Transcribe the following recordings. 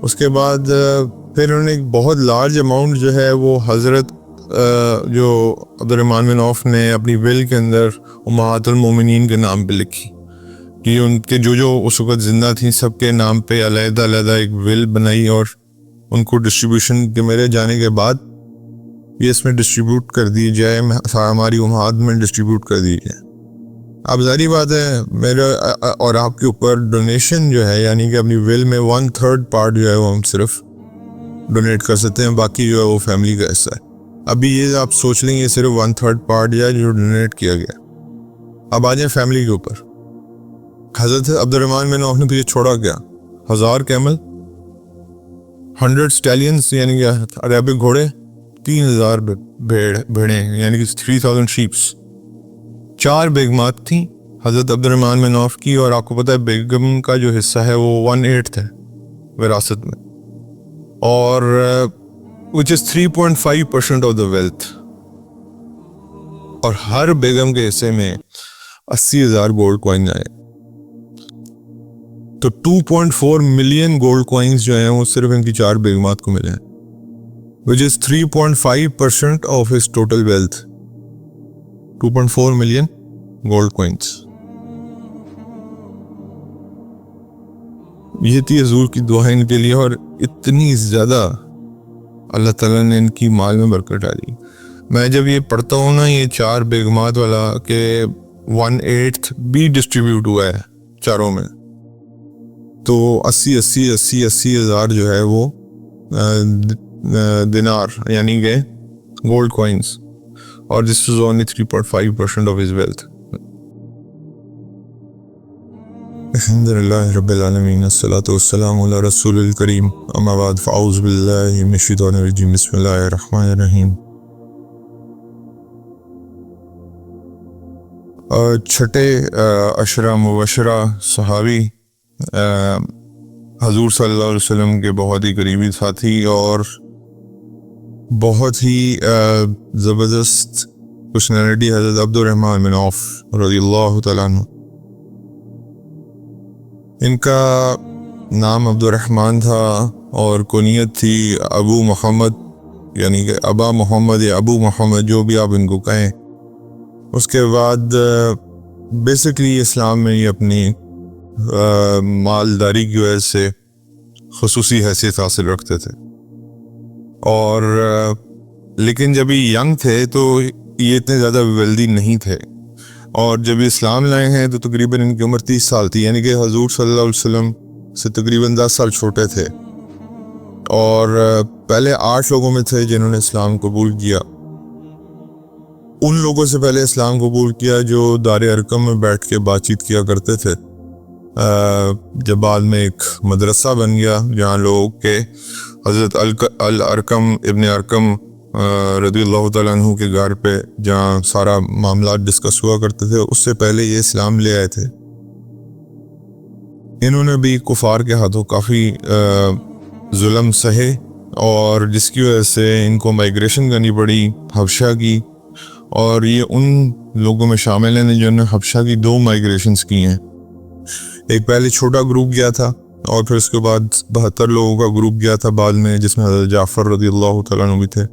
اس کے بعد پھر انہوں نے ایک بہت لارج اماؤنٹ جو ہے وہ حضرت جو عبد الرحمن بن عوف نے اپنی ول کے اندر امہات المومنین کے نام پہ لکھی کہ ان کے جو اس وقت زندہ تھیں سب کے نام پہ علیحدہ علیحدہ ایک ول بنائی اور ان کو ڈسٹریبیوشن کے میرے جانے کے بعد یہ اس میں ڈسٹریبیوٹ کر دی جائے، ہماری امہات میں ڈسٹریبیوٹ کر دی جائے۔ اب ظاہری بات ہے میرے اور آپ کے اوپر ڈونیشن جو ہے، یعنی کہ اپنی ول میں 1/3 پارٹ جو ہے وہ ہم صرف ڈونیٹ کر سکتے ہیں، باقی جو ہے وہ فیملی کا حصہ ہے۔ ابھی یہ آپ سوچ لیں یہ صرف 1/3 پارٹ جو ہے جو ڈونیٹ کیا گیا۔ اب آ جائیں فیملی کے اوپر۔ حضرت عبد الرحمن بن عوف نے پیچھے چھوڑا کیا؟ 1000 کیمل، 100 اسٹیلینز یعنی کہ عربک گھوڑے، 3000 بھیڑیں یعنی کہ 3000 شیپس، 4 بیگمات تھیں حضرت عبد الرحمن بن عوف کی، اور آپ کو پتہ ہے بیگم کا جو حصہ ہے وہ 1/8 ہے وراثت میں، اور which is 3.5% of the wealth، اور ہر بیگم کے حصے میں 80,000 گولڈ کوائن آئے۔ تو 2.4 ملین گولڈ کوائنز جو ہیں وہ صرف ان کی 4 بیگمات کو ملے ہیں، which is 3.5% of his total wealth، 2.4 million gold coins. یہ تھی حضور کی دعا ان کے لیے، اور اتنی زیادہ اللہ تعالیٰ نے ان کی مال میں برکت ڈالی۔ میں جب یہ پڑھتا ہوں نا یہ 4 بیگمات والا کہ 1/8 بھی ڈسٹریبیوٹ ہوا ہے چاروں میں، تو 80,000 جو ہے وہ دینار یعنی کہ گولڈ کوائنز، اور this was only 3.5% of his wealth۔ الحمدللہ رب العالمین، الصلاۃ والسلام علی رسول الکریم، اما بعد فاعوذ باللہ من الشیطان الرجیم، بسم اللہ الرحمن الرحیم۔ چھٹے عشرہ مبشرہ صحابی حضور صلی اللہ علیہ وسلم کے بہت ہی قریبی ساتھی اور بہت ہی زبردست پرسنالٹی حضرت عبد الرحمن بن عوف رضی اللہ تعالیٰ عنہ۔ ان کا نام عبد الرحمن تھا اور کنیت تھی ابو محمد، یعنی کہ ابا محمد یا ابو محمد جو بھی آپ ان کو کہیں۔ اس کے بعد بیسکلی اسلام میں یہ اپنی مالداری کی وجہ سے خصوصی حیثیت حاصل رکھتے تھے، اور لیکن جب یہ ینگ تھے تو یہ اتنے زیادہ ویلدی نہیں تھے، اور جب اسلام لائے ہیں تو تقریباً ان کی عمر 30 سال تھی، یعنی کہ حضور صلی اللہ علیہ وسلم سے تقریباً 10 سال چھوٹے تھے، اور پہلے 8 لوگوں میں تھے جنہوں نے اسلام قبول کیا۔ ان لوگوں سے پہلے اسلام قبول کیا جو دار ارقم میں بیٹھ کے بات چیت کیا کرتے تھے، جب بعد میں ایک مدرسہ بن گیا جہاں لوگ کے حضرت الارقم ابن ارقم رضی اللہ تعالیٰ عنہ کے گھر پہ جہاں سارا معاملات ڈسکس ہوا کرتے تھے، اس سے پہلے یہ اسلام لے آئے تھے۔ انہوں نے بھی کفار کے ہاتھوں کافی ظلم سہے، اور جس کی وجہ سے ان کو مائگریشن کرنی پڑی حبشہ کی، اور یہ ان لوگوں میں شامل ہیں جنہوں نے حبشہ کی 2 مائگریشنز کی ہیں۔ ایک پہلے چھوٹا گروپ گیا تھا، اور پھر اس کے بعد 72 لوگوں کا گروپ گیا تھا بعد میں، جس میں حضرت جعفر رضی اللہ تعالیٰ عنہ بھی تھے۔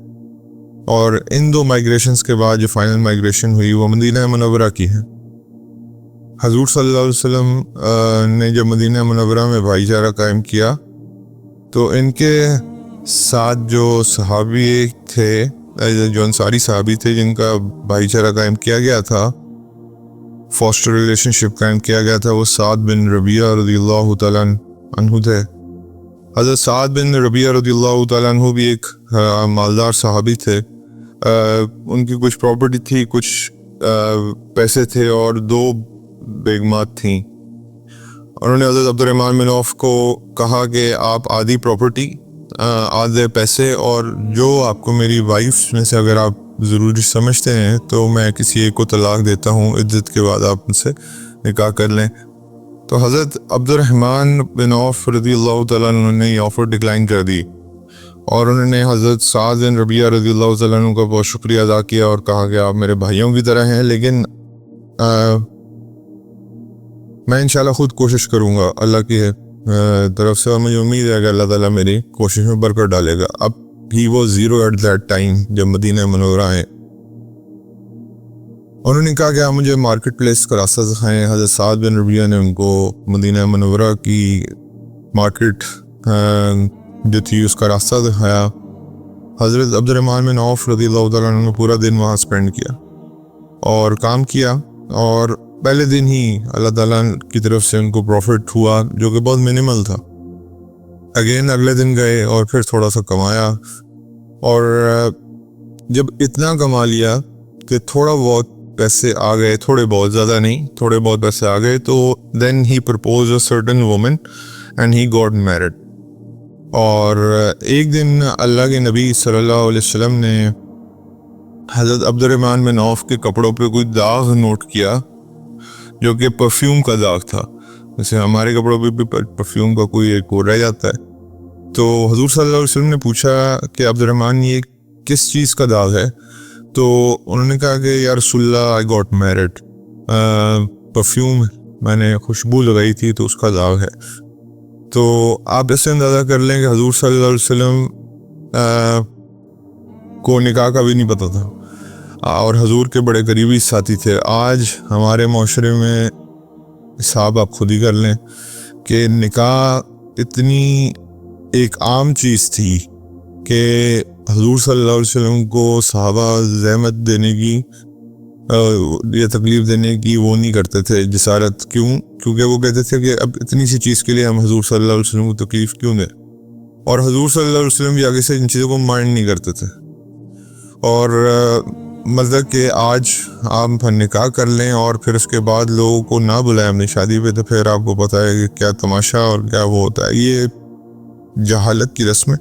اور ان 2 مائگریشنز کے بعد جو فائنل مائگریشن ہوئی وہ مدینہ منورہ کی ہے۔ حضور صلی اللہ علیہ وسلم نے جب مدینہ منورہ میں بھائی چارہ قائم کیا تو ان کے ساتھ جو صحابی تھے، جو انصاری صحابی تھے جن کا بھائی چارہ قائم کیا گیا تھا، فاسٹر ریلیشن شپ قائم کیا گیا تھا، وہ سعد بن ربیعہ رضی اللہ تعالیٰ عنہ تھے۔ حضرت سعد بن ربیعہ رضی اللہ تعالیٰ عنہ بھی ایک مالدار صحابی تھے۔ ان کی کچھ پراپرٹی تھی، کچھ پیسے تھے، اور 2 بیگمات تھیں۔ انہوں نے حضرت عبد الرحمن بن عوف کو کہا کہ آپ آدھی پراپرٹی، آدھے پیسے، اور جو آپ کو میری وائف میں سے اگر آپ ضروری سمجھتے ہیں تو میں کسی ایک کو طلاق دیتا ہوں، عدت کے بعد آپ ان سے نکاح کر لیں۔ تو حضرت عبد الرحمن بن عوف رضی اللہ تعالیٰ عنہ نے یہ آفر ڈکلائن کر دی، اور انہوں نے حضرت سعد بن ربیعہ رضی اللہ تعالیٰ عنہ کا بہت شکریہ ادا کیا اور کہا کہ آپ میرے بھائیوں کی طرح ہیں، لیکن میں انشاءاللہ خود کوشش کروں گا اللہ کی طرف سے, اور مجھے امید ہے کہ اللہ تعالیٰ میری کوشش میں برکت ڈالے گا. اب he was zero at that time جب مدینہ منورہ آئے. انہوں نے کہا کہ آپ مجھے مارکیٹ پلیس کا راستہ سکھائیں. حضرت سعد بن ربیعہ نے ان کو مدینہ منورہ کی مارکیٹ جو تھی اس کا راستہ دکھایا. حضرت عبد الرحمن بن عوف رضی اللہ تعالیٰ عنہ نے پورا دن وہاں سپینڈ کیا اور کام کیا, اور پہلے دن ہی اللہ تعالیٰ کی طرف سے ان کو پروفٹ ہوا جو کہ بہت منیمل تھا. اگین اگلے دن گئے اور پھر تھوڑا سا کمایا, اور جب اتنا کما لیا کہ تھوڑا بہت پیسے آ گئے, تھوڑے بہت, زیادہ نہیں, تھوڑے بہت پیسے آ گئے, تو then he propose a certain woman and he got married. اور ایک دن اللہ کے نبی صلی اللہ علیہ وسلم نے حضرت عبد الرحمن بن عوف کے کپڑوں پہ کوئی داغ نوٹ کیا جو کہ پرفیوم کا داغ تھا. جیسے ہمارے کپڑوں پہ بھی پرفیوم کا کوئی ایک وہ رہ جاتا ہے. تو حضور صلی اللہ علیہ وسلم نے پوچھا کہ عبد الرحمن یہ کس چیز کا داغ ہے؟ تو انہوں نے کہا کہ یا رسول اللہ آئی گاٹ میرڈ, پرفیوم میں نے خوشبو لگائی تھی تو اس کا داغ ہے. تو آپ اس سے اندازہ کر لیں کہ حضور صلی اللہ علیہ وسلم کو نکاح کا بھی نہیں پتہ تھا, اور حضور کے بڑے قریبی ساتھی تھے. آج ہمارے معاشرے میں حساب آپ خود ہی کر لیں کہ نکاح اتنی ایک عام چیز تھی کہ حضور صلی اللہ علیہ وسلم کو صحابہ زحمت دینے کی یا تکلیف دینے کی وہ نہیں کرتے تھے, جسارت. کیوں؟ کیونکہ وہ کہتے تھے کہ اب اتنی سی چیز کے لیے ہم حضور صلی اللہ علیہ وسلم کو تکلیف کیوں دیں, اور حضور صلی اللہ علیہ وسلم بھی آگے سے ان چیزوں کو مائنڈ نہیں کرتے تھے. اور مطلب کہ آج آپ نکاح کر لیں اور پھر اس کے بعد لوگوں کو نہ بلائیں اپنی شادی پہ, تو پھر آپ کو پتہ ہے کہ کیا تماشا اور کیا وہ ہوتا ہے. یہ جہالت کی رسم ہے.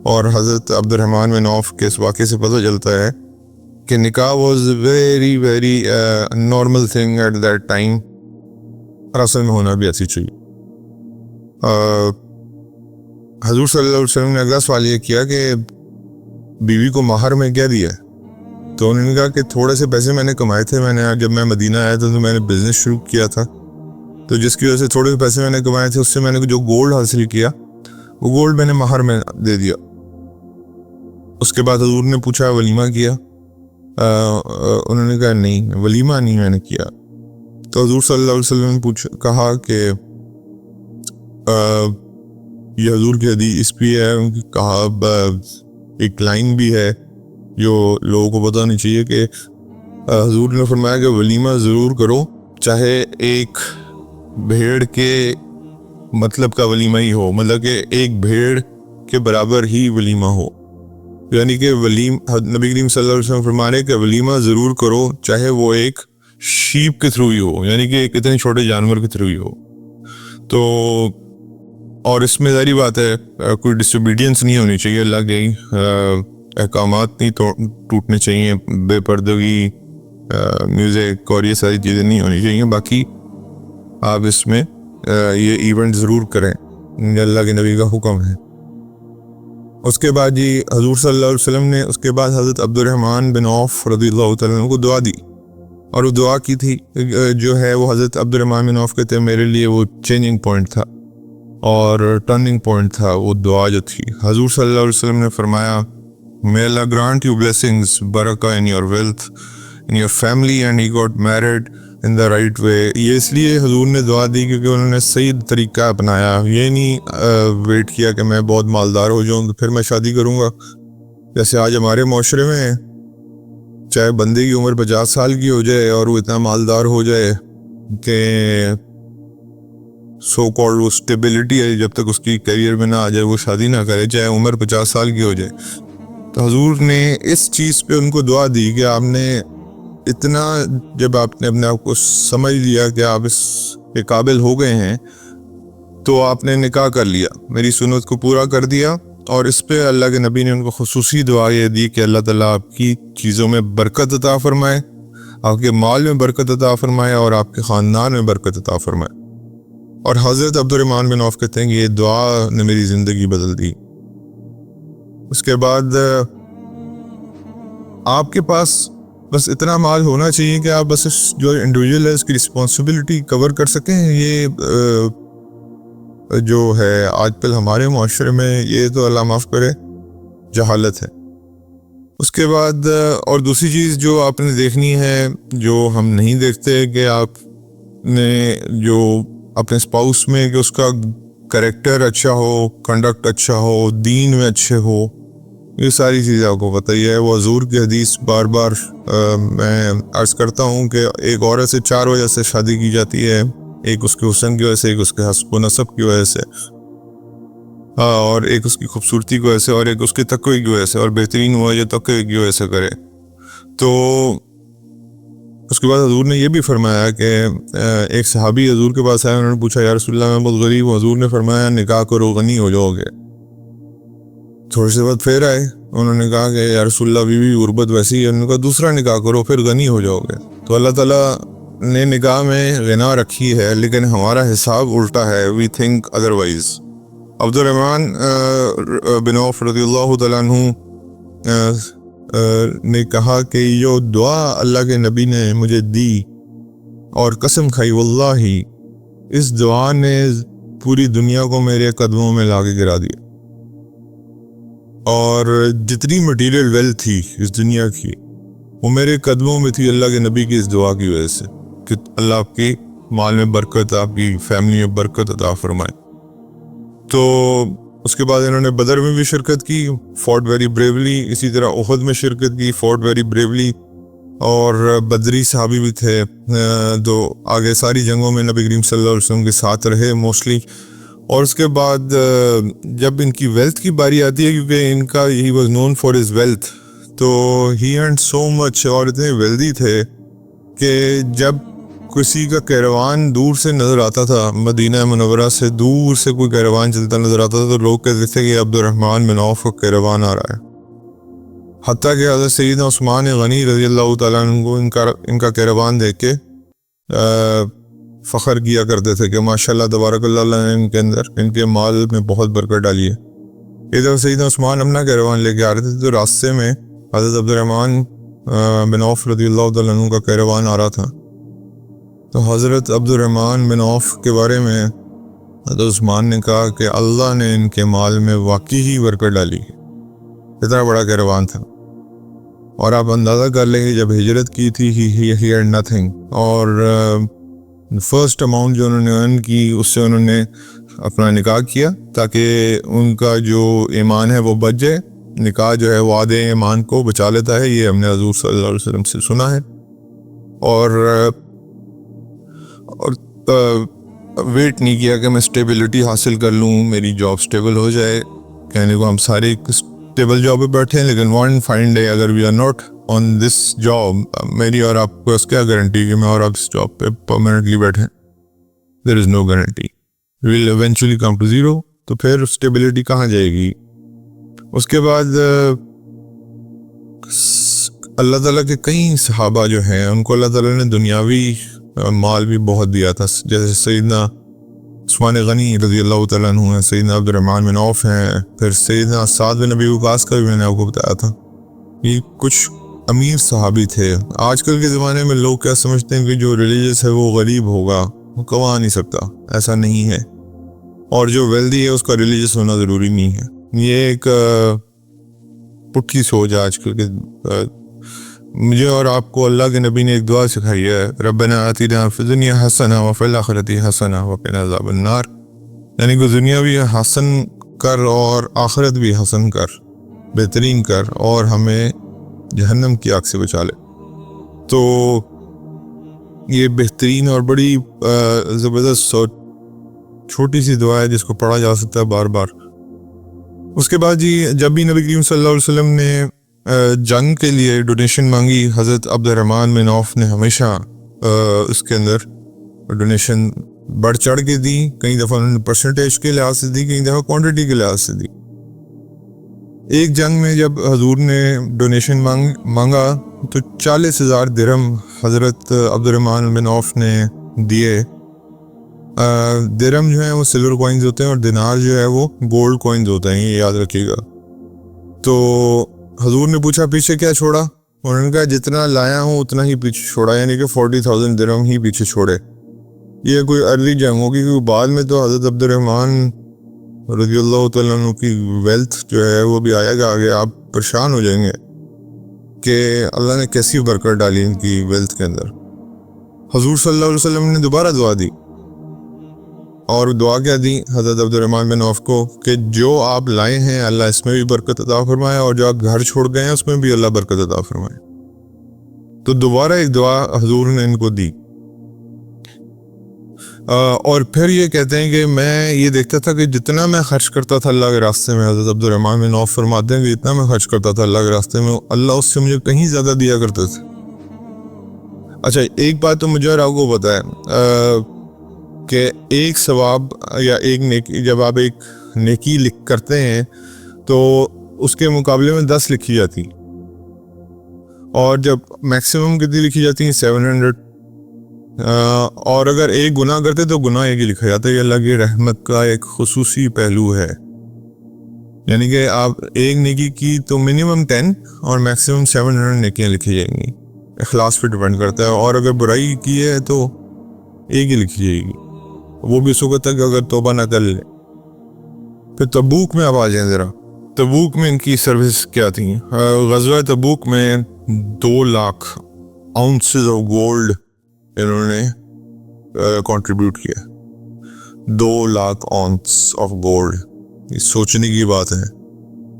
اور حضرت عبد الرحمن بن عوف کے اس واقعے سے پتہ چلتا ہے کہ نکاح was very very normal thing at that time, اور اصل میں ہونا بھی ایسی چاہیے. حضور صلی اللہ علیہ وسلم نے اگلا سوال یہ کیا کہ بیوی کو مہر میں کیا دیا ہے؟ تو انہوں نے کہا کہ تھوڑے سے پیسے میں نے کمائے تھے, جب میں مدینہ آیا تھا تو میں نے بزنس شروع کیا تھا, تو جس کی وجہ سے تھوڑے سے پیسے میں نے کمائے تھے, اس سے میں نے جو گولڈ حاصل کیا وہ گولڈ میں نے مہر میں دے دیا. اس کے بعد حضور نے پوچھا ولیمہ کیا؟ انہوں نے کہا نہیں, ولیمہ نہیں میں نے کیا. تو حضور صلی اللہ علیہ وسلم نے کہا کہ یہ حضور کی حدیث بھی ہے, کہا ایک لائن بھی ہے جو لوگوں کو پتہ نہیں چاہیے کہ حضور نے فرمایا کہ ولیمہ ضرور کرو, چاہے ایک بھیڑ کے مطلب کا ولیمہ ہی ہو, مطلب کہ ایک بھیڑ کے برابر ہی ولیمہ ہو. یعنی کہ نبی کریم صلی اللہ علیہ وسلم فرما رہے کہ ولیمہ ضرور کرو, چاہے وہ ایک شیپ کے تھرو ہی ہو, یعنی کہ ایک اتنے چھوٹے جانور کے تھرو ہی ہو. تو اور اس میں ظاہری بات ہے کوئی ڈسوبیڈینس نہیں ہونی چاہیے, اللہ کے احکامات نہیں ٹوٹنے چاہیے, بے پردگی, میوزک اور یہ ساری چیزیں نہیں ہونی چاہیے. باقی آپ اس میں یہ ایونٹ ضرور کریں, یہ اللہ کے نبی کا حکم ہے. اس کے بعد جی حضور صلی اللہ علیہ وسلم نے اس کے بعد حضرت عبد الرحمن بن عوف رضی اللہ تعالیٰ عنہ کو دعا دی, اور وہ دعا کی تھی جو ہے وہ حضرت عبد الرحمن بن عوف کہتے ہیں میرے لیے وہ چینجنگ پوائنٹ تھا اور ٹرننگ پوائنٹ تھا. وہ دعا جو تھی حضور صلی اللہ علیہ وسلم نے فرمایا may Allah grant you blessings, barakah in your wealth, in your family, and he got married in the right way. یہ اس لیے حضور نے دعا دی کیونکہ انہوں نے صحیح طریقہ اپنایا. یہ نہیں ویٹ کیا کہ میں بہت مالدار ہو جاؤں تو پھر میں شادی کروں گا. جیسے آج ہمارے معاشرے میں چاہے بندے کی عمر 50 سال کی ہو جائے اور وہ اتنا مالدار ہو جائے کہ سو کالڈ وہ اسٹیبلٹی ہے, جب تک اس کی کیریئر میں نہ آ جائے وہ شادی نہ کرے, چاہے عمر 50 سال کی ہو جائے. تو حضور نے اس چیز پہ ان کو دعا دی کہ آپ نے اتنا, جب آپ نے اپنے آپ کو سمجھ لیا کہ آپ اس کے قابل ہو گئے ہیں تو آپ نے نکاح کر لیا, میری سنت کو پورا کر دیا. اور اس پہ اللہ کے نبی نے ان کو خصوصی دعا یہ دی کہ اللہ تعالیٰ آپ کی چیزوں میں برکت عطا فرمائے, آپ کے مال میں برکت عطا فرمائے, اور آپ کے خاندان میں برکت عطا فرمائے. اور حضرت عبد الرحمن بن عوف کہتے ہیں کہ یہ دعا نے میری زندگی بدل دی. اس کے بعد آپ کے پاس بس اتنا مال ہونا چاہیے کہ آپ بس جو انڈیویجول ہے اس کی رسپانسبلٹی کور کر سکیں. یہ جو ہے آج کل ہمارے معاشرے میں، یہ تو اللہ معاف کرے جہالت ہے۔ اس کے بعد اور دوسری چیز جو آپ نے دیکھنی ہے، جو ہم نہیں دیکھتے، کہ آپ نے جو اپنے اسپاؤس میں کہ اس کا کریکٹر اچھا ہو، کنڈکٹ اچھا ہو، دین میں اچھے ہو، یہ ساری چیزیں آپ کو پتہ ہی ہے۔ وہ حضور کی حدیث بار بار میں عرض کرتا ہوں کہ ایک عورت سے 4 وجہ سے شادی کی جاتی ہے، ایک اس کے حسن کی وجہ سے، ایک اس کے حسب و نسب کی وجہ سے، اور ایک اس کی خوبصورتی کی وجہ سے، اور ایک اس کے تقوی کی وجہ سے، اور بہترین ہوا جو تقوی کی وجہ سے کرے۔ تو اس کے بعد حضور نے یہ بھی فرمایا کہ ایک صحابی حضور کے پاس آیا، انہوں نے پوچھا یا رسول اللہ میں بہت غریب ہوں، حضور نے فرمایا نکاح کرو غنی ہو جاؤ گے۔ تھوڑے سے بعد پھر آئے، انہوں نے کہا کہ یا رسول اللہ بیوی غربت ویسی ہے، انہوں نے کہا دوسرا نکاح کرو پھر غنی ہو جاؤ گے۔ تو اللہ تعالیٰ نے نکاح میں غنا رکھی ہے، لیکن ہمارا حساب الٹا ہے، وی تھنک ادروائز۔ عبد الرحمن بن عوف رضی اللہ تعالیٰ عنہ نے کہا کہ یہ دعا اللہ کے نبی نے مجھے دی، اور قسم کھائی واللہ اس دعا نے پوری دنیا کو میرے قدموں میں لا کے گرا دیا، اور جتنی مٹیریل ویلتھ تھی اس دنیا کی وہ میرے قدموں میں تھی اللہ کے نبی کی اس دعا کی وجہ سے، کہ اللہ آپ کی مال میں برکت، آپ کی فیملی میں برکت عطا فرمائے۔ تو اس کے بعد انہوں نے بدر میں بھی شرکت کی، فورٹ ویری بریولی، اسی طرح احد میں شرکت کی، فورٹ ویری بریولی، اور بدری صحابی بھی تھے تو آگے ساری جنگوں میں نبی کریم صلی اللہ علیہ وسلم کے ساتھ رہے موسٹلی۔ اور اس کے بعد جب ان کی ویلتھ کی باری آتی ہے، کیونکہ ان کا he was known for his wealth, تو ہی ارنڈ سو مچ، اور اتنے ویلدی تھے کہ جب کسی کا کیروان دور سے نظر آتا تھا، مدینہ منورہ سے دور سے کوئی کیروان چلتا نظر آتا تھا، تو لوگ کہتے تھے کہ عبد الرحمن بن عوف کا کیروان آ رہا ہے۔ حتیٰ کہ حضرت سیدنا عثمان غنی رضی اللہ تعالیٰ عنہ کو ان کا کیروان دیکھ کے فخر کیا کرتے تھے کہ ماشاءاللہ تبارک اللہ نے ان کے اندر، ان کے مال میں بہت برکت ڈالی ہے۔ ادھر سیدنا عثمان اپنا کیروان لے کے آ رہے تھے، تو راستے میں حضرت عبد الرحمن بن عوف رضی اللہ تعالیٰ عنہ کا کیروان آ رہا تھا، تو حضرت عبد الرحمن بن عوف کے بارے میں حضرت عثمان نے کہا کہ اللہ نے ان کے مال میں واقعی ہی برکت ڈالی، اتنا بڑا کیروان تھا۔ اور آپ اندازہ کر لیں کہ جب ہجرت کی تھی ہی ہیئر نتھنگ، اور فرسٹ اماؤنٹ جو انہوں نے ارن کی اس سے انہوں نے اپنا نکاح کیا تاکہ ان کا جو ایمان ہے وہ بچ جائے۔ نکاح جو ہے وہ آدھے ایمان کو بچا لیتا ہے، یہ ہم نے حضور صلی اللہ علیہ وسلم سے سنا ہے۔ اور ویٹ نہیں کیا کہ میں اسٹیبلٹی حاصل کر لوں، میری جاب اسٹیبل ہو جائے۔ کہنے کو ہم سارے ایک اسٹیبل جاب پہ بیٹھے ہیں، لیکن ون فائن ڈے اگر we are not on this job, میری اور آپ کو اس کیا گارنٹی کہ میں اور آپ اس جاب پہ پرماننٹلی بیٹھیں؟ There is no guarantee, well eventually come to zero. تو پھر اسٹیبلٹی کہاں جائے گی؟ اس کے بعد اللہ تعالیٰ کے کئی صحابہ جو ہیں ان کو اللہ تعالیٰ نے دنیاوی مال بھی بہت دیا تھا، جیسے سیدنا عثمان غنی رضی اللہ تعالیٰ عنہ ہیں، سیدنا عبد الرحمن بن عوف ہیں، پھر سیدنا سعد بن ابی وقاص کا بھی میں نے آپ کو بتایا تھا۔ یہ کچھ امیر صحابی تھے۔ آج کل کے زمانے میں لوگ کیا سمجھتے ہیں کہ جو ریلیجس ہے وہ غریب ہوگا، وہ کما نہیں سکتا، ایسا نہیں ہے، اور جو ویلدی ہے اس کا ریلیجس ہونا ضروری نہیں ہے۔ یہ ایک پٹھی سوچ ہے آج کل کے۔ مجھے اور آپ کو اللہ کے نبی نے ایک دعا سکھائی ہے، ربنا آتنا فی الدنیا حسنہ وفی الآخرۃ حسنہ وقنا عذاب النار، یعنی کہ دنیا بھی حسن کر اور آخرت بھی حسن کر، بہترین کر، اور ہمیں جہنم کی آگ سے بچا لے۔ تو یہ بہترین اور بڑی زبردست اور چھوٹی سی دعا ہے جس کو پڑھا جا سکتا ہے بار بار۔ اس کے بعد جب بھی نبی کریم صلی اللہ علیہ وسلم نے جنگ کے لیے ڈونیشن مانگی، حضرت عبد الرحمن بن عوف نے ہمیشہ اس کے اندر ڈونیشن بڑھ چڑھ کے دی۔ کئی دفعہ انہوں نے پرسنٹیج کے لحاظ سے دی، کئی دفعہ کوانٹٹی کے لحاظ سے دی۔ ایک جنگ میں جب حضور نے ڈونیشن مانگا تو 40,000 درہم حضرت عبد الرحمن بن عوف نے دیے۔ درہم جو ہیں وہ سلور کوائنز ہوتے ہیں، اور دینار جو ہے وہ گولڈ کوائنز ہوتے ہیں، یہ یاد رکھیے گا۔ تو حضور نے پوچھا پیچھے کیا چھوڑا؟ انہوں نے کہا جتنا لایا ہوں اتنا ہی پیچھے چھوڑا، یعنی کہ 40,000 درہم ہی پیچھے چھوڑے۔ یہ کوئی ارلی جنگ ہوگی، کیونکہ بعد میں تو حضرت عبد الرحمن رضی اللہ تعالیٰ عنہ کی ویلتھ جو ہے وہ بھی آئے گا آگے. آپ پریشان ہو جائیں گے کہ اللہ نے کیسی برکت ڈالی ان کی ویلتھ کے اندر. حضور صلی اللہ علیہ وسلم نے دوبارہ دعا دی، اور دعا کیا دی حضرت عبد الرحمن بن عوف کو کہ جو آپ لائے ہیں اللہ اس میں بھی برکت عطا فرمائے، اور جو آپ گھر چھوڑ گئے ہیں اس میں بھی اللہ برکت عطا فرمائے. تو دوبارہ ایک دعا حضور نے ان کو دی. اور پھر یہ کہتے ہیں کہ میں یہ دیکھتا تھا کہ جتنا میں خرچ کرتا تھا اللہ کے راستے میں، حضرت عبد الرحمن بن عوف فرماتے ہیں کہ جتنا میں خرچ کرتا تھا اللہ کے راستے میں، اللہ اس سے مجھے کہیں زیادہ دیا کرتے تھے. اچھا ایک بات تو مجھے اور آپ کو پتا ہے کہ ایک ثواب یا ایک نیکی، جب آپ ایک نیکی لکھ کرتے ہیں تو اس کے مقابلے میں 10 لکھی جاتی، اور جب میکسیمم کتنی لکھی جاتی ہیں 700. اور اگر ایک گناہ کرتے تو گناہ ایک ہی لکھا جاتا ہے. یہ اللہ کی رحمت کا ایک خصوصی پہلو ہے، یعنی کہ آپ ایک نیکی کی تو منیمم 10 اور میکسیمم 700 نیکیاں لکھی جائیں گی. اخلاص پہ ڈیپینڈ کرتا ہے. اور اگر برائی کی ہے تو ایک ہی لکھی جائے گی، وہ بھی اس وقت تک اگر توبہ نہ کر لے. پھر تبوک میں آپ آ جائیں ذرا. تبوک میں ان کی سروس کیا تھی؟ غزوہ تبوک میں 2 لاکھ اونسز آف گولڈ انہوں نے کنٹریبیوٹ کیا. 2 لاکھ اونس آف گولڈ، یہ سوچنے کی بات ہے.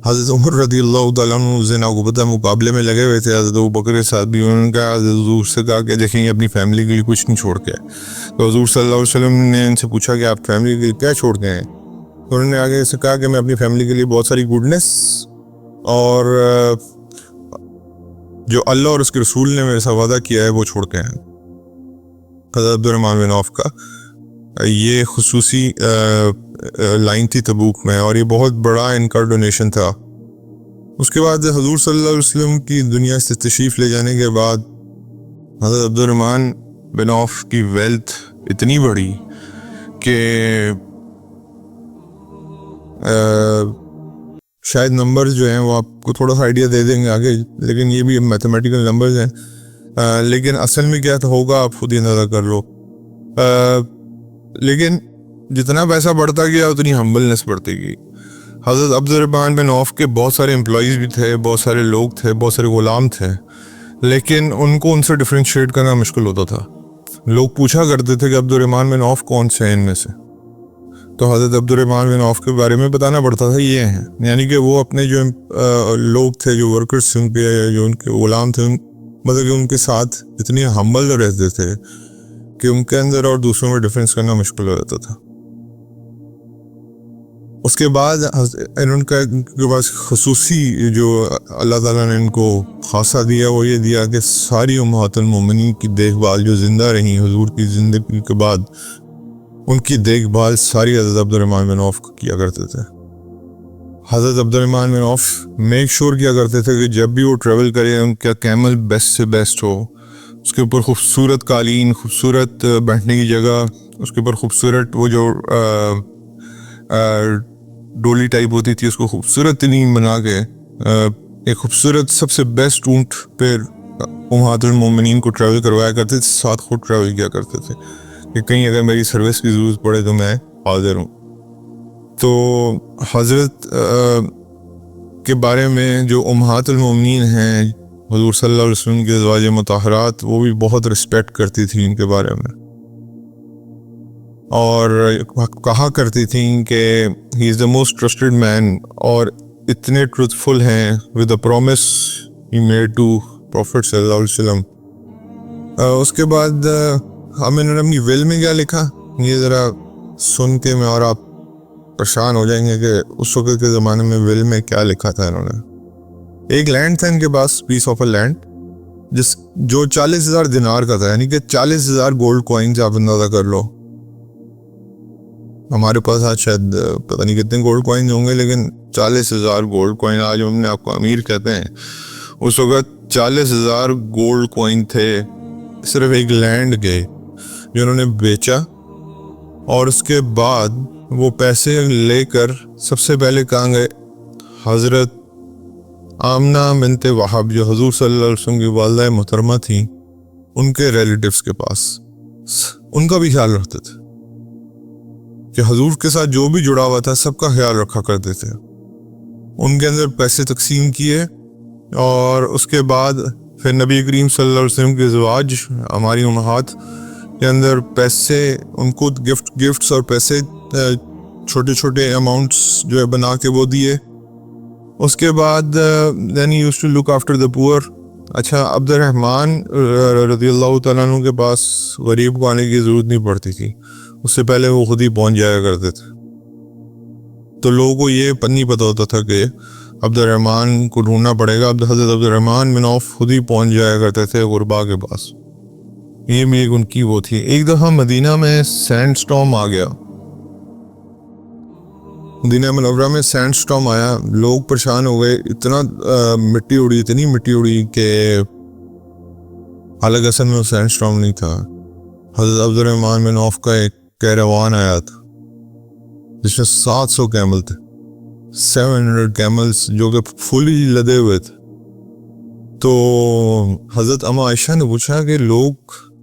حضرت عمر رضی اللہ تعالیٰ عنہ کو پتہ مقابلے میں لگے ہوئے تھے. حضرت ابوبکر کے ساتھ بھی انہوں نے کہا، حضرت حضور سے کہا کہ دیکھیں اپنی فیملی کے لیے کچھ نہیں چھوڑ کے. تو حضور صلی اللہ علیہ وسلم نے ان سے پوچھا کہ آپ فیملی کے لیے کیا چھوڑ کے ہیں؟ تو انہوں نے آگے سے کہا کہ میں اپنی فیملی کے لیے بہت ساری گڈنس اور جو اللہ اور اس کے رسول نے میرے ساتھ وعدہ کیا ہے وہ چھوڑ کے ہیں. حضرت عبد الرحمن بن عوف کا یہ خصوصی لائن تھی تبوک میں، اور یہ بہت بڑا ان کا ڈونیشن تھا. اس کے بعد حضور صلی اللہ علیہ وسلم کی دنیا سے تشریف لے جانے کے بعد حضرت عبد الرحمن بن عوف کی ویلتھ اتنی بڑی کہ شاید نمبرز جو ہیں وہ آپ کو تھوڑا سا آئیڈیا دے دیں گے آگے، لیکن یہ بھی میتھمیٹیکل نمبرز ہیں. لیکن اصل میں کیا ہوگا آپ خود ہی اندازہ کر لو. لیکن جتنا پیسہ بڑھتا گیا اتنی ہمبلنس بڑھتی گئی. حضرت عبد الرحمن بن عوف کے بہت سارے امپلائیز بھی تھے، بہت سارے لوگ تھے، بہت سارے غلام تھے، لیکن ان کو ان سے ڈفرینشیٹ کرنا مشکل ہوتا تھا. لوگ پوچھا کرتے تھے کہ عبد الرحمن بن عوف کون سے ہیں ان میں سے، تو حضرت عبد الرحمن بن عوف کے بارے میں بتانا پڑتا تھا یہ ہیں. یعنی کہ وہ اپنے جو لوگ تھے، جو ورکرز تھے ان کے، جو ان کے غلام تھے، مطلب کہ ان کے ساتھ اتنی ہمبل رہتے تھے کہ ان کے اندر اور دوسروں میں ڈفرینس کرنا مشکل ہو جاتا تھا. اس کے بعد ان کے پاس خصوصی جو اللہ تعالیٰ نے ان کو خاصہ دیا وہ یہ دیا کہ ساری امہات المومنین کی دیکھ بھال جو زندہ رہیں حضور کی زندگی کے بعد، ان کی دیکھ بھال ساری حضرت عبد الرحمن بن عوف کیا کرتے تھے. حضرت عبد الرحمن بن عوف میک شور کیا کرتے تھے کہ جب بھی وہ ٹریول کرے ان کا کیمل بیسٹ سے بیسٹ ہو، اس کے اوپر خوبصورت قالین، خوبصورت بیٹھنے کی جگہ، اس کے اوپر خوبصورت وہ جو ڈولی ٹائپ ہوتی تھی اس کو خوبصورت ترین بنا کے ایک خوبصورت سب سے بیسٹ اونٹ پہ امہات المومنین کو ٹریول کروایا کرتے تھے، ساتھ خود ٹریول کیا کرتے تھے کہ کہیں اگر میری سروس کی ضرورت پڑے تو میں حاضر ہوں. تو حضرت کے بارے میں جو امہات المومنین ہیں حضور صلی اللہ علیہ وسلم کے ازواج مطہرات، وہ بھی بہت رسپیکٹ کرتی تھیں ان کے بارے میں، اور کہا کرتی تھیں کہ ہی از دا موسٹ ٹرسٹڈ مین، اور اتنے ٹروتھفل ہیں with the promise he made to prophet صلی اللہ علیہ وسلم. اس کے بعد ہم انہوں نے اپنی ول میں کیا لکھا یہ ذرا سن کے میں اور آپ پریشان ہو جائیں گے کہ اس وقت کے زمانے میں ول میں کیا لکھا تھا. انہوں نے ایک لینڈ تھا ان کے پاس، پیس آف اے لینڈ، جو 40,000 دینار کا تھا، یعنی کہ 40,000 گولڈ کوائنز آپ اندازہ کر لو. ہمارے پاس آج شاید پتہ نہیں کتنے گولڈ کوائنز ہوں گے، لیکن 40,000 گولڈ کوائن آج ہم نے آپ کو امیر کہتے ہیں، اس وقت 40,000 گولڈ کوائن تھے صرف ایک لینڈ کے جو انہوں نے بیچا. اور اس کے بعد وہ پیسے لے کر سب سے پہلے کہاں گئے؟ حضرت آمنہ بنت وہب جو حضور صلی اللہ علیہ وسلم کی والدہ محترمہ تھیں ان کے ریلیٹیوز کے پاس. ان کا بھی خیال رکھتے تھے کہ حضور کے ساتھ جو بھی جڑا ہوا تھا سب کا خیال رکھا کرتے تھے. ان کے اندر پیسے تقسیم کیے اور اس کے بعد پھر نبی کریم صلی اللہ علیہ وسلم کے ازواج ہماری امہات کے اندر پیسے ان کو گفٹس اور پیسے چھوٹے چھوٹے اماؤنٹس جو ہے بنا کے وہ دیے. اس کے بعد then he used to look after the poor. اچھا عبد الرحمن رضی اللہ تعالیٰ عنہ کے پاس غریب کو آنے کی ضرورت نہیں پڑتی تھی, اس سے پہلے وہ خود ہی پہنچ جایا کرتے تھے. تو لوگوں کو یہ نہیں پتہ ہوتا تھا کہ عبد الرحمن کو ڈھونڈنا پڑے گا, حضرت عبد الرحمن بن عوف خود ہی پہنچ جایا کرتے تھے غربا کے پاس. یہ بھی ایک ان کی وہ تھی. ایک دفعہ مدینہ میں سینڈ سٹارم آ گیا, مدینہ منورہ میں سینڈ سٹارم آیا, لوگ پریشان ہو گئے, اتنا مٹی اڑی, اتنی مٹی اڑی کہ حالانکہ اصل میں وہ سینڈ سٹارم نہیں تھا. حضرت عبد الرحمن بن عوف کا ایک کیراوان آیا تھا جس میں 700 کیمل تھے, 700 کیملز جو کہ فلی لدے ہوئے تھے. تو حضرت اما عائشہ نے پوچھا کہ لوگ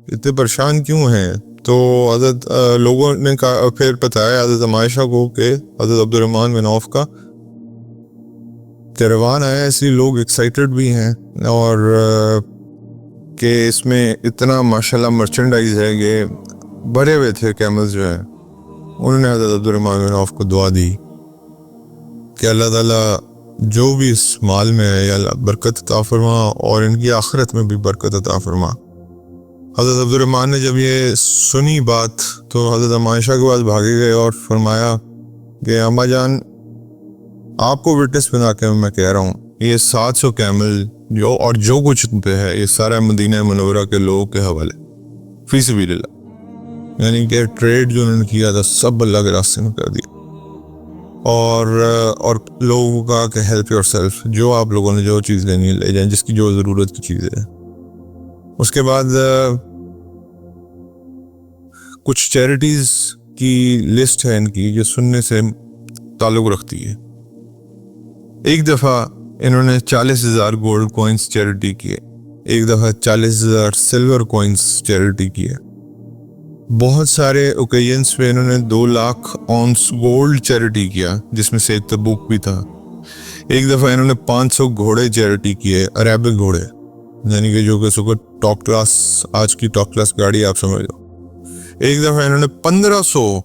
اتنے پریشان کیوں ہیں؟ تو حضرت لوگوں نے کہا, پھر بتایا حضرت اما عائشہ کو کہ حضرت عبد الرحمن بن عوف کا کیراوان آیا, اس لیے لوگ ایکسائٹیڈ بھی ہیں اور کہ اس میں اتنا ماشاءاللہ مرچنڈائز ہے کہ بھرے ہوئے تھے کیملز جو ہیں. انہوں نے حضرت عبد الرحمن بن عوف کو دعا دی کہ اللہ تعالیٰ جو بھی اس مال میں ہے یا اللہ برکت عطا فرما اور ان کی آخرت میں بھی برکت عطا فرما. حضرت عبد الرحمن نے جب یہ سنی بات تو حضرت اما عائشہ کے پاس بھاگے گئے اور فرمایا کہ اما جان آپ کو وٹنس بنا کے میں کہہ رہا ہوں, یہ 700 کیمل جو کچھ پہ ہے یہ سارا مدینہ منورہ کے لوگوں کے حوالے فی سبیل اللہ, یعنی کہ ٹریڈ جو انہوں نے کیا تھا سب اللہ کے راستے میں کر دیا. اور لوگوں کا کہ ہیلپ یور سیلف, جو آپ لوگوں نے جو چیز لینی ہے لے جائیں, جس کی جو ضرورت کی چیز ہے. اس کے بعد کچھ چیریٹیز کی لسٹ ہے ان کی جو سننے سے تعلق رکھتی ہے. ایک دفعہ انہوں نے 40,000 گولڈ کوئنز چیریٹی کیے, ایک دفعہ 40,000 سلور کوئنز چیریٹی کیے. بہت سارے اوکیجنس پہ انہوں نے 2 لاکھ اونس گولڈ چیریٹی کیا جس میں سے ایک تبوک بھی تھا. ایک دفعہ انہوں نے 500 گھوڑے چیریٹی کیے, عربک گھوڑے, یعنی کہ جو کہ سکر ٹاپ کلاس, آج کی ٹاپ کلاس گاڑی آپ سمجھ لو. ایک دفعہ انہوں نے 1500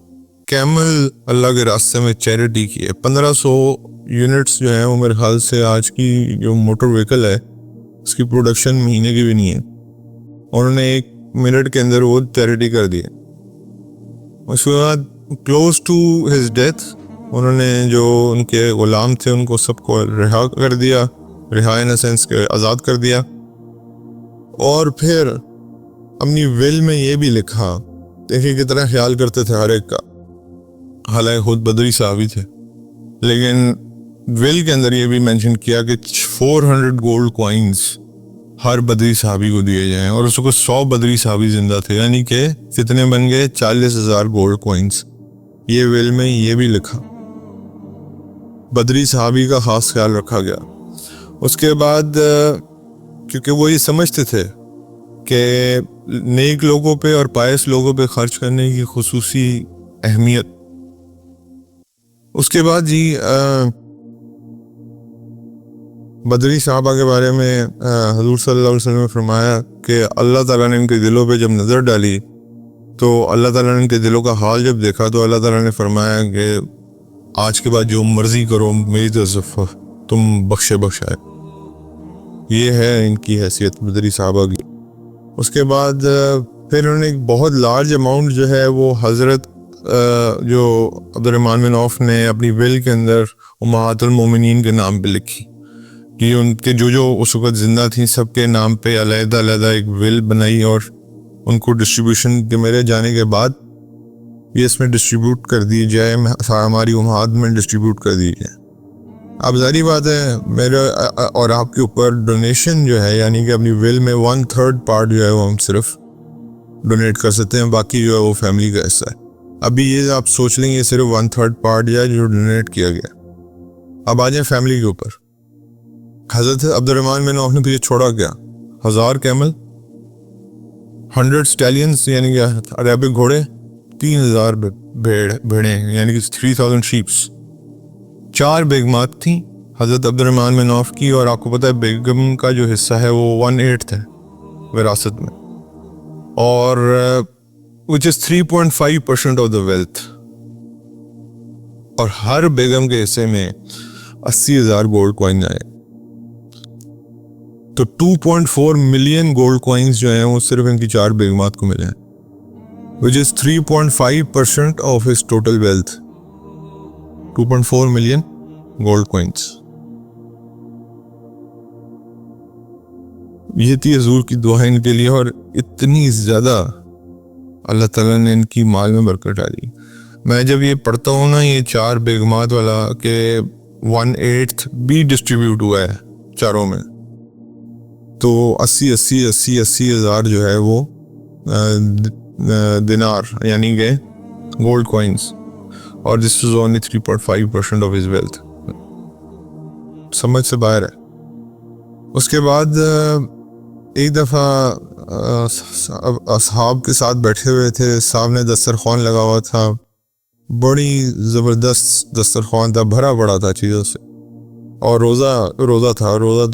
کیمل اللہ کے راستے میں چیریٹی کیے. 1500 یونٹس جو ہیں وہ میرے خیال سے آج کی جو موٹر وہیکل ہے اس کی پروڈکشن مہینے کی بھی نہیں ہے. انہوں نے 1 منٹ کے اندر وہ چیریٹی کر دیے. اس کے بعد کلوز ٹو ہز ڈیتھ انہوں نے جو ان کے غلام تھے ان کو سب کو رہا کر دیا, رہا ان سینس کے آزاد کر دیا. اور پھر اپنی ول میں یہ بھی لکھا, دیکھیں کتنا خیال کرتے تھے ہر ایک کا, حالانکہ خود بدری صحابی تھے, لیکن ول کے اندر یہ بھی مینشن کیا کہ 400 گولڈ کوئنز ہر بدری صحابی کو دیے جائیں, اور اس کو 100 بدری صحابی زندہ تھے, یعنی کہ کتنے بن گئے 40,000 گولڈ کوئنز. یہ ول میں یہ بھی لکھا, بدری صحابی کا خاص خیال رکھا گیا. اس کے بعد کیونکہ وہ یہ سمجھتے تھے کہ نیک لوگوں پہ اور پائس لوگوں پہ خرچ کرنے کی خصوصی اہمیت. اس کے بعد جی بدری صحابہ کے بارے میں حضور صلی اللہ علیہ وسلم نے فرمایا کہ اللہ تعالیٰ نے ان کے دلوں پہ جب نظر ڈالی تو اللہ تعالیٰ نے ان کے دلوں کا حال جب دیکھا تو اللہ تعالیٰ نے فرمایا کہ آج کے بعد جو مرضی کرو میری طرف تم بخشے بخشائے. یہ ہے ان کی حیثیت بدری صحابہ کی. اس کے بعد پھر انہوں نے ایک بہت لارج اماؤنٹ جو ہے وہ حضرت جو عبد الرحمن بن عوف نے اپنی ول کے اندر امہات المومنین کے نام پہ لکھی کہ ان کے جو اس وقت زندہ تھیں سب کے نام پہ علیحدہ علیحدہ ایک ول بنائی اور ان کو ڈسٹریبیوشن کے میرے جانے کے بعد یہ اس میں ڈسٹریبیوٹ کر دی جائے, ہماری امہات میں ڈسٹریبیوٹ کر دی جائے. اب ظاہری بات ہے میرے اور آپ کے اوپر ڈونیشن جو ہے, یعنی کہ اپنی ول میں 1/3 پارٹ جو ہے وہ ہم صرف ڈونیٹ کر سکتے ہیں, باقی جو ہے وہ فیملی کا حصہ ہے. ابھی یہ آپ سوچ لیں گے صرف 1/3 پارٹ جو ہے جو ڈونیٹ کیا گیا. اب آ جائیں فیملی کے اوپر. حضرت عبد الرحمن بن عوف نے تو یہ چھوڑا کیا 1000 کیمل, 100 stallions یعنی کہ عربک گھوڑے, 3000 بھیڑیں یعنی کہ 3000 شیپس, 4 بیگمات تھیں حضرت عبد الرحمن بن عوف کی, اور آپ کو پتہ ہے بیگم کا جو حصہ ہے وہ 1/8 ہے وراثت میں, اور which is 3.5% of the wealth, اور ہر بیگم کے حصے میں 80,000 گولڈ کوائن آئے. تو 2.4 ملین گولڈ کوائنز جو ہیں وہ صرف ان کی 4 بیگمات کو ملے ہیں, which is 3.5% of his total wealth. 2.4 million gold coins. یہ تھی حضور کی دعا ان کے لیے, اور اتنی زیادہ اللہ تعالیٰ نے ان کی مال میں برکت ڈالی. میں جب یہ پڑھتا ہوں نا یہ 4 بیگمات والا کہ 1/8 بھی ڈسٹریبیوٹ ہوا ہے چاروں میں, تو 80,000 جو ہے وہ دینار یعنی کہ گولڈ کوائنز, اور this is only 3.5% of his wealth. سمجھ سے باہر ہے. اس کے بعد ایک دفعہ اصحاب کے ساتھ بیٹھے ہوئے تھے, سامنے دسترخوان لگا ہوا تھا, بڑی زبردست دسترخوان تھا, بھرا پڑا تھا چیزوں سے, اور روزہ تھا. روزہ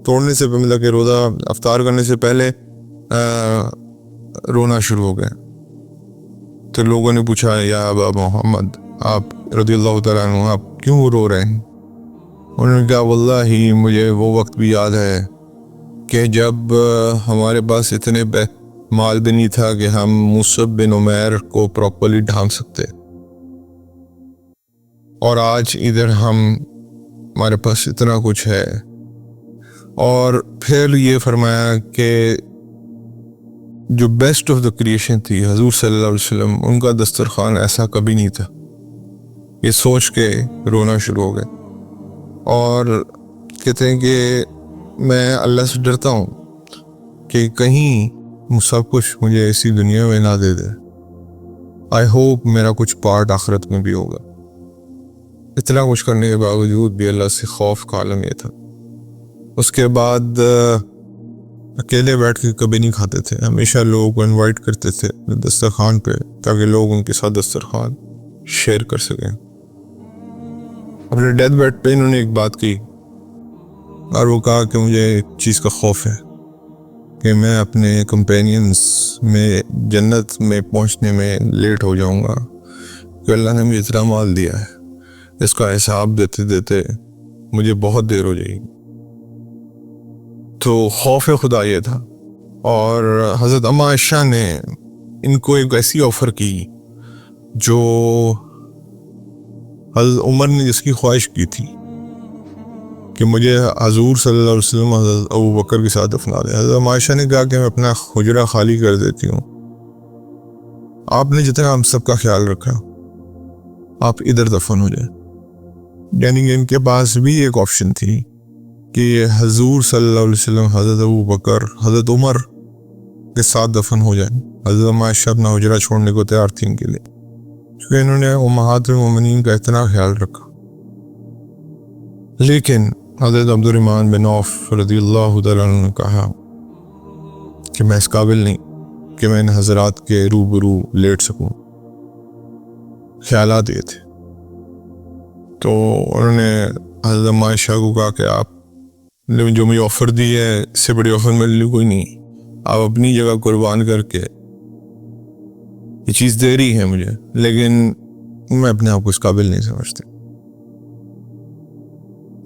توڑنے سے مطلب کہ روزہ افطار کرنے سے پہلے رونا شروع ہو گئے. تو لوگوں نے پوچھا یا ابا محمد آپ رضی اللہ تعالیٰ عنہ آپ کیوں رو رہے ہیں؟ انہوں نے کہا واللہ مجھے وہ وقت بھی یاد ہے کہ جب ہمارے پاس اتنے مال بھی نہیں تھا کہ ہم مصعب بن عمیر کو پراپرلی ڈھانک سکتے, اور آج ادھر ہمارے پاس اتنا کچھ ہے. اور پھر یہ فرمایا کہ جو بیسٹ آف دا کریشن تھی حضور صلی اللہ علیہ وسلم, ان کا دسترخوان ایسا کبھی نہیں تھا. یہ سوچ کے رونا شروع ہو گئے, اور کہتے ہیں کہ میں اللہ سے ڈرتا ہوں کہ کہیں سب کچھ مجھے اسی دنیا میں نہ دے دے. آئی ہوپ میرا کچھ پارٹ آخرت میں بھی ہوگا. اتنا کچھ کرنے کے باوجود بھی اللہ سے خوف کا عالم یہ تھا. اس کے بعد اکیلے بیٹھ کے کبھی نہیں کھاتے تھے, ہمیشہ لوگوں کو انوائٹ کرتے تھے دسترخوان پہ تاکہ لوگ ان کے ساتھ دسترخوان شیئر کر سکیں. اپنے ڈیتھ بیڈ پہ انہوں نے ایک بات کی, اور وہ کہا کہ مجھے ایک چیز کا خوف ہے کہ میں اپنے کمپینینز میں جنت میں پہنچنے میں لیٹ ہو جاؤں گا, کہ اللہ نے مجھے اتنا مال دیا ہے, اس کا حساب دیتے دیتے مجھے بہت دیر ہو جائے گی. تو خوف خدا یہ تھا. اور حضرت اما عائشہ نے ان کو ایک ایسی آفر کی جو حضرت عمر نے جس کی خواہش کی تھی کہ مجھے حضور صلی اللہ علیہ وسلم حضرت ابو بکر کے ساتھ دفنا دیں. حضرت اما عائشہ نے کہا کہ میں اپنا حجرہ خالی کر دیتی ہوں, آپ نے جتنا ہم سب کا خیال رکھا آپ ادھر دفن ہو جائیں. یعنی کہ ان کے پاس بھی ایک آپشن تھی کہ حضور صلی اللہ علیہ وسلم حضرت ابو بکر حضرت عمر کے ساتھ دفن ہو جائیں. حضرت اما عائشہ اپنا حجرہ چھوڑنے کو تیار تھی ان کے لیے, کیونکہ انہوں نے امہات المومنین کا اتنا خیال رکھا. لیکن حضرت عبد الرحمن بن عوف رضی اللہ تعالیٰ عنہ نے کہا کہ میں اس قابل نہیں کہ میں ان حضرات کے روبرو لیٹ سکوں. خیالات یہ تھے. تو انہوں نے حضرت اما عائشہ کو کہا کہ آپ نے جو مجھے آفر دی ہے اس سے بڑی آفر میرے لیے کوئی نہیں, آپ اپنی جگہ قربان کر کے یہ چیز دے رہی ہے مجھے, لیکن میں اپنے آپ کو اس قابل نہیں سمجھتی.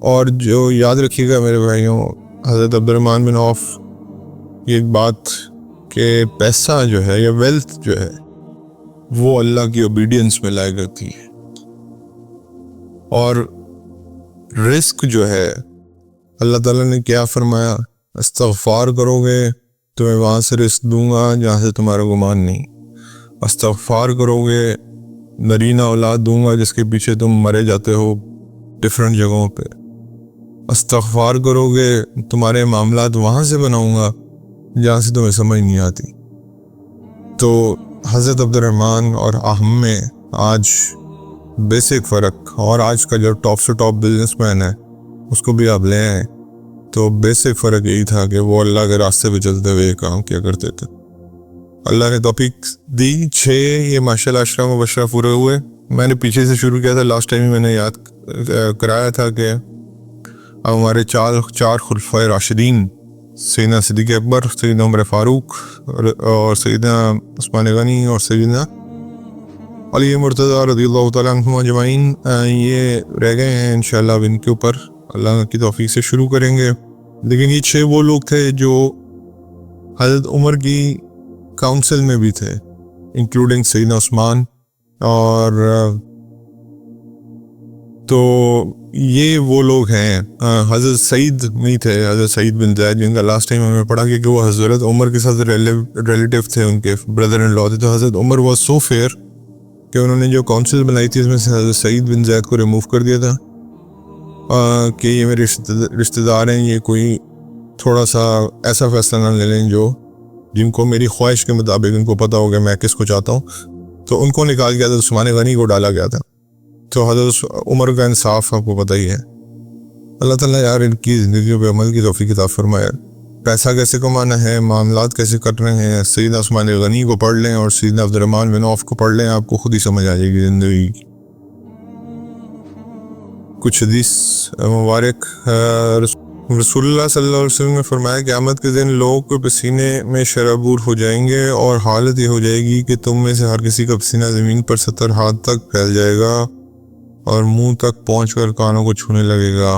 اور جو یاد رکھیے گا میرے بھائیوں, حضرت عبد الرحمن بن عوف یہ ایک بات کہ پیسہ جو ہے یا ویلتھ جو ہے وہ اللہ کی اوبیڈینس میں لایا کرتی ہے, اور رزق جو ہے اللہ تعالیٰ نے کیا فرمایا, استغفار کرو گے تو میں وہاں سے رزق دوں گا جہاں سے تمہارا گمان نہیں, استغفار کرو گے نرینہ اولاد دوں گا جس کے پیچھے تم مرے جاتے ہو ڈفرینٹ جگہوں پہ, استغفار کرو گے تمہارے معاملات وہاں سے بناؤں گا جہاں سے تمہیں سمجھ نہیں آتی. تو حضرت عبد الرحمن اور اہم میں آج بیسک فرق, اور آج کا جو ٹاپ سے ٹاپ بزنس مین ہے اس کو بھی آپ لے آئیں, تو بیسک فرق یہی تھا کہ وہ اللہ کے راستے پہ چلتے ہوئے کام کیا کرتے تھے. اللہ نے توفیق دی 6 یہ ماشاءاللہ عشرہ مبشرہ پورے ہوئے. میں نے پیچھے سے شروع کیا تھا, لاسٹ ٹائم میں نے یاد کرایا تھا کہ اب ہمارے چار خلفائے راشدین سیدنا صدیق اکبر, سیدنا عمر فاروق اور سیدنا عثمان غنی اور سیدنا علی مرتضیٰ رضی اللہ تعالیٰ عنہم اجمعین یہ رہ گئے ہیں. انشاءاللہ اب ان کے اوپر اللہ کی توفیق سے شروع کریں گے. لیکن یہ 6 وہ لوگ تھے جو حضرت عمر کی کاؤنسل میں بھی تھے, انکلوڈنگ سیدنا عثمان. اور تو یہ وہ لوگ ہیں. حضرت سعید نہیں تھے, حضرت سعید بن زید جن کا لاسٹ ٹائم ہمیں پڑھا کہ وہ حضرت عمر کے ساتھ ریلیٹیو تھے, ان کے برادر ان لا تھے. تو حضرت عمر واز سو فیئر کہ انہوں نے جو کاؤنسل بنائی تھی اس میں سے حضرت سعید بن زید کو ریموو کر دیا تھا کہ یہ میرے رشتہ دار ہیں, یہ کوئی تھوڑا سا ایسا فیصلہ نہ لے لیں جو جن کو میری خواہش کے مطابق ان کو پتہ ہو گیا میں کس کو چاہتا ہوں. تو ان کو نکال گیا تھا, عثمان غنی کو ڈالا گیا تھا. تو حضرت عمر کا انصاف آپ کو پتہ ہی ہے. اللہ تعالیٰ یار ان کی زندگیوں پہ عمل کی توفیق عطا فرمائے. پیسہ کیسے کمانا ہے, معاملات کیسے کرنے ہیں, سیدنا عثمان غنی کو پڑھ لیں اور سیدنا عبد الرحمن بن عوف کو پڑھ لیں, آپ کو خود ہی سمجھ آ جائے گی زندگی کی. کچھ حدیث مبارک. رسول اللہ صلی اللہ علیہ وسلم نے فرمایا قیامت کے دن لوگوں کے پسینے میں شرابور ہو جائیں گے اور حالت یہ ہو جائے گی کہ تم میں سے ہر کسی کا پسینہ زمین پر 70 ہاتھ تک پھیل جائے گا اور منہ تک پہنچ کر کانوں کو چھونے لگے گا.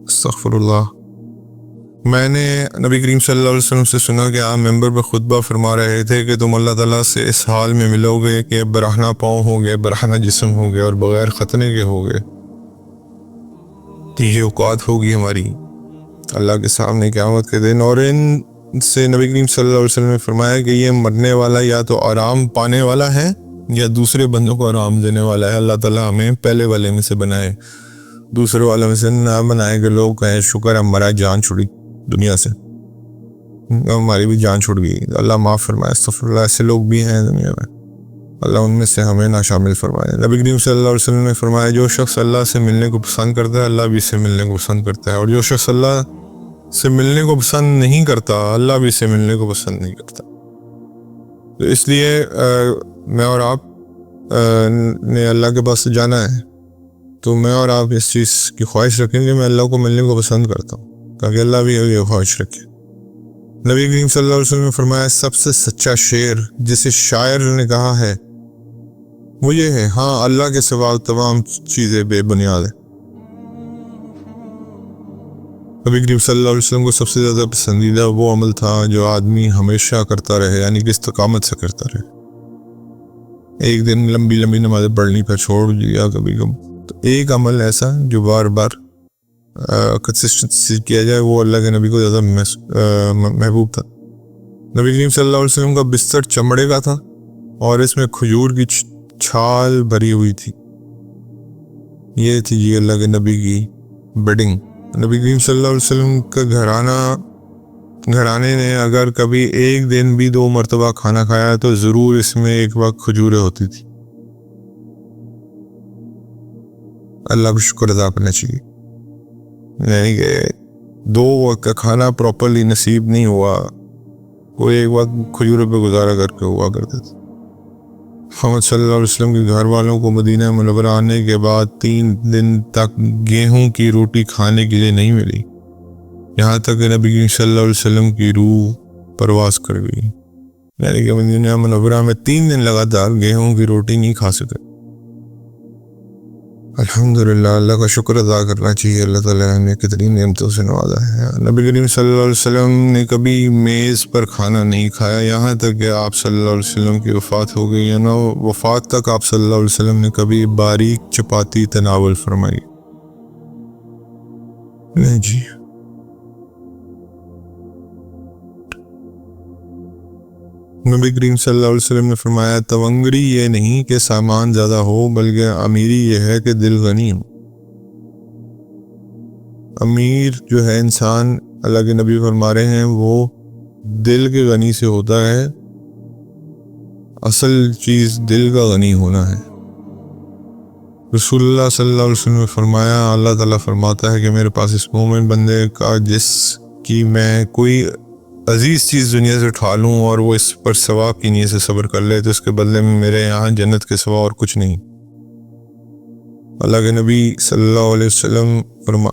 استغفر اللہ. میں نے نبی کریم صلی اللہ علیہ وسلم سے سنا کہ آپ ممبر پہ خطبہ فرما رہے تھے کہ تم اللہ تعالیٰ سے اس حال میں ملو گے کہ برہنہ پاؤں ہو گئے, برہنہ جسم ہو گئے اور بغیر ختنے کے ہو گئے. یہ اوقات ہوگی ہماری اللہ کے سامنے قیامت کے دن. اور ان سے نبی کریم صلی اللہ علیہ وسلم نے فرمایا کہ یہ مرنے والا یا تو آرام پانے والا ہے یا دوسرے بندوں کو آرام دینے والا ہے. اللہ تعالیٰ ہمیں پہلے والے میں سے بنائے, دوسرے والے میں سے نہ بنائے کہ لوگ کہیں شکر ہمارا جان چھڑی دنیا سے, ہماری بھی جان چھوڑ گئی. اللہ معاف فرمائے. استغفر اللہ. ایسے لوگ بھی ہیں دنیا میں, اللہ ان میں سے ہمیں نہ شامل فرمائے. نبی کریم صلی اللہ علیہ وسلم نے فرمایا جو شخص اللہ سے ملنے کو پسند کرتا ہے اللہ بھی اس سے ملنے کو پسند کرتا ہے, اور جو شخص اللہ سے ملنے کو پسند نہیں کرتا اللہ بھی اس سے ملنے کو پسند نہیں کرتا. تو اس لیے میں اور آپ نے اللہ کے پاس جانا ہے, تو میں اور آپ اس چیز کی خواہش رکھیں کہ میں اللہ کو ملنے کو پسند کرتا ہوں تاکہ اللہ بھی یہ خواہش رکھے. نبی کریم صلی اللہ علیہ وسلم نے فرمایا سب سے سچا شعر جسے شاعر نے کہا ہے وہ یہ ہے, ہاں اللہ کے سوا تمام چیزیں بے بنیاد ہیں. نبی کریم صلی اللہ علیہ وسلم کو سب سے زیادہ پسندیدہ وہ عمل تھا جو آدمی ہمیشہ کرتا رہے, یعنی کہ استقامت سے کرتا رہے. ایک دن لمبی نمازیں پڑھنی پھر چھوڑ دیا کبھی کم, تو ایک عمل ایسا جو بار بار کنسسٹنسی کیا جائے وہ اللہ کے نبی کو زیادہ محبوب تھا. نبی کریم صلی اللہ علیہ وسلم کا بستر چمڑے کا تھا اور اس میں کھجور کی چھال بھری ہوئی تھی. یہ تھی جی اللہ کے نبی کی بیڈنگ. نبی کریم صلی اللہ علیہ وسلم کا گھرانے نے اگر کبھی ایک دن بھی 2 مرتبہ کھانا کھایا تو ضرور اس میں ایک وقت کھجوریں ہوتی تھی. اللہ کو شکر ادا کرنا چاہیے, یعنی کہ 2 وقت کا کھانا پراپرلی نصیب نہیں ہوا, کوئی ایک وقت کھجوروں پہ گزارا کر کے ہوا کرتے تھے. محمد صلی اللہ علیہ وسلم کے گھر والوں کو مدینہ منورہ آنے کے بعد 3 دن تک گیہوں کی روٹی کھانے کے لیے نہیں ملی, یہاں تک کہ نبی کریم صلی اللہ علیہ وسلم کی روح پرواز کر گئی, یعنی کہ مدینہ منورہ میں 3 دن لگاتار گیہوں کی روٹی نہیں کھا سکے. الحمدللہ, اللہ کا شکر ادا کرنا چاہیے. اللہ تعالیٰ نے کتنی نعمتوں سے نوازا ہے. نبی کریم صلی اللہ علیہ وسلم نے کبھی میز پر کھانا نہیں کھایا یہاں تک کہ آپ صلی اللہ علیہ وسلم کی وفات ہو گئی, یعنی وفات تک آپ صلی اللہ علیہ وسلم نے کبھی باریک چپاتی تناول فرمائی نہیں جی. نبی کریم صلی اللہ علیہ وسلم نے فرمایا تونگری یہ نہیں کہ سامان زیادہ ہو بلکہ امیری یہ ہے کہ دل غنی ہو. امیر جو ہے انسان, اللہ کے نبی فرما رہے ہیں, وہ دل کے غنی سے ہوتا ہے. اصل چیز دل کا غنی ہونا ہے. رسول اللہ صلی اللہ علیہ وسلم نے فرمایا اللہ تعالیٰ فرماتا ہے کہ میرے پاس اس مومن بندے کا جس کی میں کوئی عزیز چیز دنیا سے اٹھا لوں اور وہ اس پر ثواب کی نیت سے صبر کر لے تو اس کے بدلے میں میرے یہاں جنت کے سوا اور کچھ نہیں۔ اللہ کے نبی صلی اللہ علیہ وسلم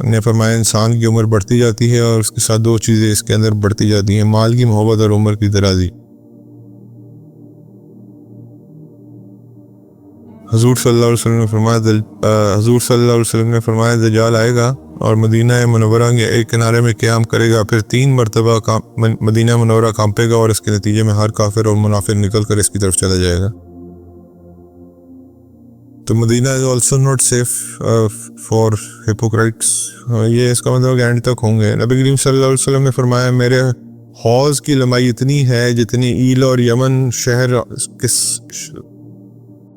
نے فرمایا انسان کی عمر بڑھتی جاتی ہے اور اس کے ساتھ دو چیزیں اس کے اندر بڑھتی جاتی ہیں، مال کی محبت اور عمر کی درازی۔ حضور صلی اللہ علیہ وسلم نے فرمایا دجال آئے گا اور مدینہ منورہ کے ایک کنارے میں قیام کرے گا، پھر 3 مرتبہ مدینہ منورہ کانپے گا اور اس کے نتیجے میں ہر کافر اور منافق نکل کر اس کی طرف چلا جائے گا۔ تو مدینہ is also not safe for hypocrites، یہ اس کا مطلب اینڈ تک ہوں گے۔ نبی کریم صلی اللہ علیہ وسلم نے فرمایا میرے حوض کی لمبائی اتنی ہے جتنی ایل اور یمن شہر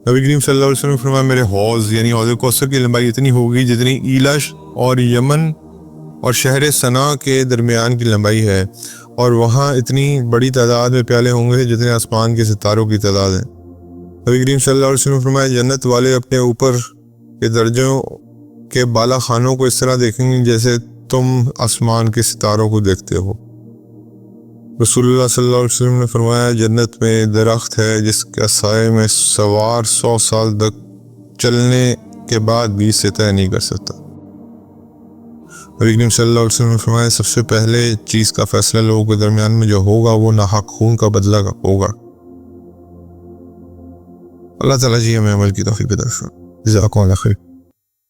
نبی کریم صلی اللہ علیہ وسلم نے فرمایا میرے حوض یعنی حوض کوثر کی لمبائی اتنی ہوگی جتنی ایلش اور یمن اور شہر صنع کے درمیان کی لمبائی ہے، اور وہاں اتنی بڑی تعداد میں پیالے ہوں گے جتنے آسمان کے ستاروں کی تعداد ہے۔ نبی کریم صلی اللہ علیہ وسلم نے فرمایا جنت والے اپنے اوپر کے درجوں کے بالا خانوں کو اس طرح دیکھیں گے جیسے تم آسمان کے ستاروں کو دیکھتے ہو۔ رسول اللہ صلی اللہ علیہ وسلم نے فرمایا جنت میں درخت ہے جس کا سائے میں سوار 100 سال تک چلنے کے بعد بھی اسے طے نہیں کر سکتا۔ نبی کریم صلی اللہ علیہ وسلم نے فرمایا سب سے پہلے چیز کا فیصلہ لوگوں کے درمیان میں جو ہوگا وہ ناحق خون کا بدلہ ہوگا۔ اللہ تعالیٰ جی ہمیں عمل کی توفیق عطا فرمائے۔ جزاکم اللہ خیر۔